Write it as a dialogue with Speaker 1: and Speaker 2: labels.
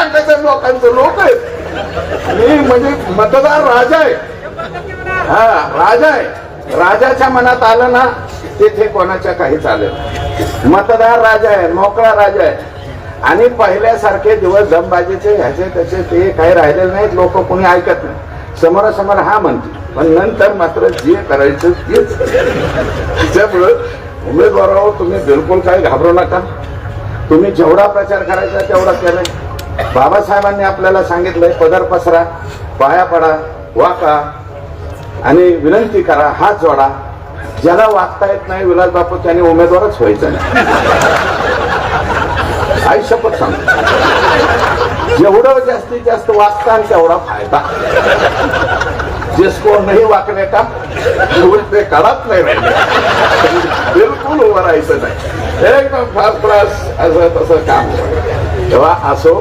Speaker 1: टाकायचं लोकांचं. लोक आहेत मी म्हणजे मतदार राजा आहे. हा राजा आहे. राजाच्या मनात आलं ना तिथे कोणाच्या काही चालेल. मतदार राजा आहे, मोकळा राजा आहे. आणि पहिल्यासारखे दिवस दमबाजीचे ह्याचे त्याचे ते काही राहिलेले नाहीत. लोक कोणी ऐकत नाही. समोरासमोर हा म्हणते पण नंतर मात्र जे करायचं तेच. त्यामुळं उमेदवारावर तुम्ही बिलकुल काही घाबरू नका. तुम्ही जेवढा प्रचार करायचा तेवढा केलाय. बाबासाहेबांनी आपल्याला सांगितलंय पदर पसरा, पाया पडा, वाका आणि विनंती करा, हात जोडा. ज्याला वागता येत नाही विलास बापू त्यांनी उमेदवारच व्हायचं नाही. आई शपथ सांगतो. जेवढं जास्तीत जास्त वागता तेवढा फायदा. जिसको नाही वाकणे का ते काढत नाही राहिले. बिलकुल उभं राहायचं नाही. एकदम फर्स्ट क्लास असं तसं काम. तेव्हा असो